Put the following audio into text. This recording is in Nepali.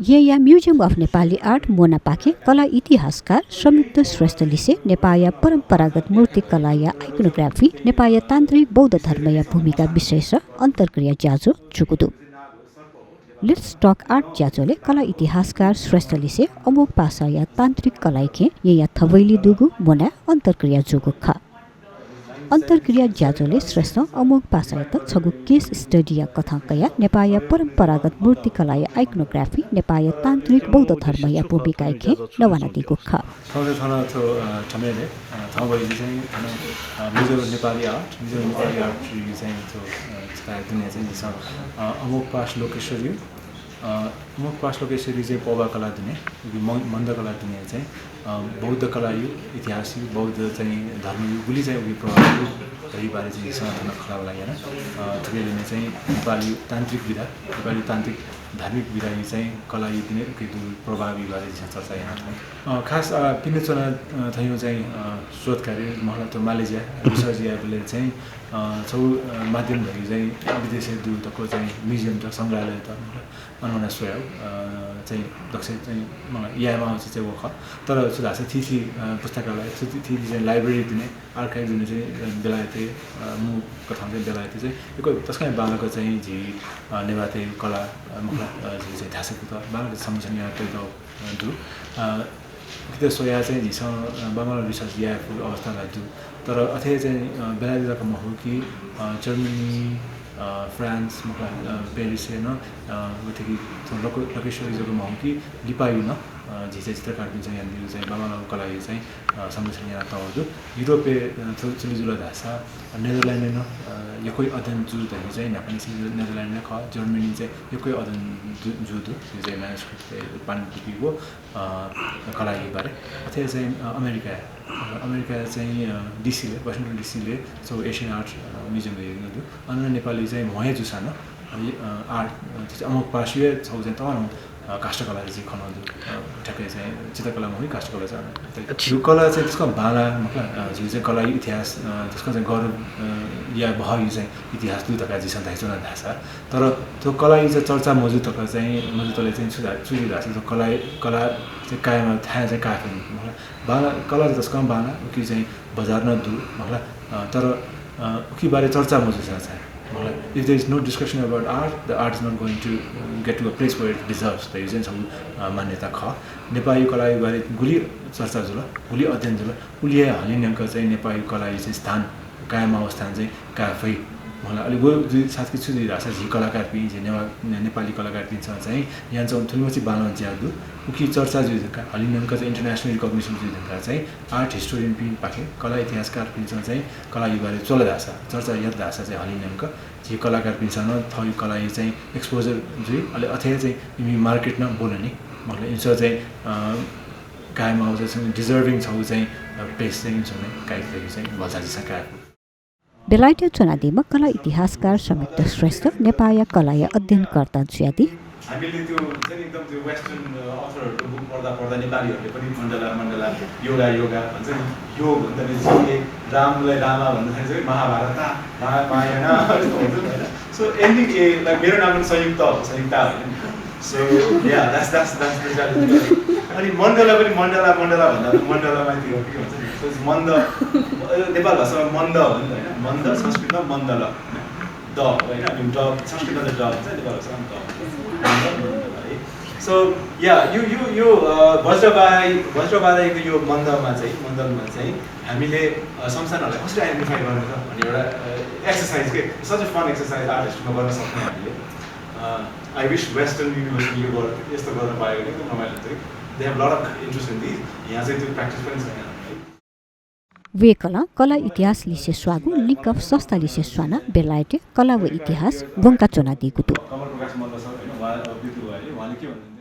Yeah museum of Nepali art मोना पाखे कला इतिहासकार संयुक्त श्रेष्ठलिसे नेपाल परम्परागत मूर्ति कला या आइकोनोग्राफी नेपाल तान्त्रिक बौद्ध धर्म या भूमिका विशेष अन्तर्क्रिया ज्याजो चुकुदु लेट्स टक आर्ट ज्याजोले कला इतिहासकार श्रेष्ठलिसे अमोक पासा या तान्त्रिक कलाइखे या थवैली दुगु मोना अन्तर्क्रिया जुगु ख अन्तर्क्रिया ज्याजोले श्रेष्ठ अमोक पासा त छगु केस स्टडी या कथाकया नेपाल परम्परागत मूर्ति कला या आइकोनोग्राफी नेपाल तान्त्रिक बौद्ध धर्म या भूमिका खे नवाना दिगु ख Nepali art Amok pass Lokeshwari Amok pass Lokeshwari चाहिँ पौवा कला दिने मन्द कला दिने चाहिँ बौद्ध कला यो इतिहास यो बौद्ध चाहिँ धर्म यो गुली चाहिँ उयो प्रभाव बारे चाहिँ सनातन खराब लागेन त्यसले चाहिँ नेपाली तान्त्रिक विधा नेपाली तान्त्रिक धार्मिक विधा चाहिँ कला यो दिने प्रभावी बारे चर्चा यहाँ खास पिनेचना थियो चाहिँ शोध कार्य मलाई त मालेसिया रिसर्च याबले चाहिँ छौ माध्यम धरि चाहिँ विदेशी दूतको चाहिँ म्युजियम छ सङ्ग्रहालय त अनौना स्वयं चाहिँ दक्ष चाहिँ मलाई यामा आउँछ चाहिँ वो ख तर सुधा चाहिँ थिथी पुस्तकालय थिथी चाहिँ लाइब्रेरी दिने आर्काइभ दिने चाहिँ बेलायती मु कथा चाहिँ बेलायती चाहिँ यो त्यसकै बालको चाहिँ झी नेवाते कला मुखला चाहिँ थासेको त बालको समझने या त्यो दु त्यो सोया चाहिँ झिसँग बामल रिसर्च याको अवस्थालाई दु तर अथे चाहिँ बेलायतीको म हो कि जर्मनी फ्रान्स मुखला पेरिस होइन उठेकी लोकेश्वरी जग्गा म हो कि लिपायु न झिचे चित्रकार पनि चाहिँ यहाँनिर चाहिँ बामल कला चाहिँ संरक्षण यहाँ तहदु युरोपे चुलिजुला भाषा नेदरल्यान्ड न यो कोही अध्ययन जुदाखेरि चाहिँ नेपाली नेदरल्यान्ड ख जर्मनी चाहिँ यो कोही अध्ययन जुदु यो चाहिँ म्यानुस्क्रिप्ट पाण्डुलिपिको कलाको बारे अथवा चाहिँ अमेरिका चाहिँ डिसीले वासिङटन डिसीले सो एसियन आर्ट म्युजियम हेर्नु अन्य नेपाली चाहिँ महे जुसानो आर्ट अमुक पासिए छौ चाहिँ त काष्ठकला चाहिँ खनाउँछु ठ्याक्कै चाहिँ चित्रकलामा पनि काष्ठकला छ यो कला चाहिँ त्यसको भाला जुन चाहिँ कला इतिहास त्यसको चाहिँ गौरव या भयो चाहिँ इतिहास दुईटका जी सन्ताइस जना थाहा छ तर त्यो कला चाहिँ चर्चा मौजुदका चाहिँ मौजुदले चाहिँ सुविधा छ त्यो कला चाहिँ कायमा थाहा चाहिँ काफी भाला कला त्यसको भाला कि चाहिँ बजार न दु तर उकी बारे चर्चा मौजुद छ if there is no discussion about art, the art is not going to get to a place where it deserves. The reason some मान्यता ख नेपाली कला बारे गुली चर्चा जुल गुली अध्ययन जुल उलिए हालिनेका चाहिँ नेपाली कला चाहिँ स्थान कायम अवस्थान चाहिँ काफै मलाई अलि वो साथै छु रासा झी कलाकार पनि झे नेपाली कलाकार पनि छ चाहिँ यहाँ चाहिँ थुलमची बालन ज्यादु उकी चर्चा जुका हालिनेका चाहिँ इन्टरनेशनल रिकग्निसन जुका चाहिँ आर्ट हिस्टोरियन पनि पाखे कला इतिहासकार पनि चाहिँ कला बारे चलदासा चर्चा यदासा चाहिँ हालिनेका झी कलाकार पनि छ न थई कला चाहिँ एक्सपोजर जुई अलि अथवा चाहिँ तिमी मार्केटमा बोल्ने मलाई इन्सो चाहिँ कायम आउँछ चाहिँ डिजर्भिङ छौ चाहिँ प्लेस चाहिँ छ नै काइदेखि चाहिँ भल्साजी छ कायम बेलायती चुनादीमा कला इतिहासकार संयुक्त श्रेष्ठ नेपाल कला अध्ययनकर्ता ज्यादी हामीले त्यो चाहिँ एकदम त्यो वेस्टर्न अथरहरुको बुक पढ्दा नेपालीहरुले पनि मण्डला योगा भन्छ नि योग भन्दा चाहिँ रामलाई रामा भन्दाखेरि चाहिँ महाभारत रामायण हुन्छ हैन सो एन्डिङ लाइक मेरो नाम पनि संयुक्ता हैन सो या द्याट्स अनि मण्डला पनि मण्डला भन्दा मण्डलामा त्यो के भन्छ नि सो मन्द नेपाल भाषामा मन्द हो नि हैन मन्द संस्कृतमा मण्डल द हैन अनि ड संस्कृतमा त ड हुन्छ नेपाल भाषामा द सो या यो वज्रबाराईको यो मन्दलमा चाहिँ हामीले संस्थानहरूलाई कसरी आइडेन्टिफाई गर्ने त भन्ने एउटा एक्सर्साइज के सच अ फन एक्सर्साइज आर्टिस्टमा गर्न सक्ने हामीले आई विश वेस्टर्न युनिभर्सिटी यो यस्तो गर्न पायो भने एकदम रमाइलो हुन्छ they have lot of interest in this यहाँ चाहिँ त्यो प्र्याक्टिस पनि छैन वे कला इतिहास लिसे स्वागु लिंक अफ संस्था लिसे स्वाना बेलायते कला व इतिहास वंका चोना दिगुतु कमल प्रकाश मल्ल सर हैन उहाँ बितु भए उहाँले के भन्नुहुन्छ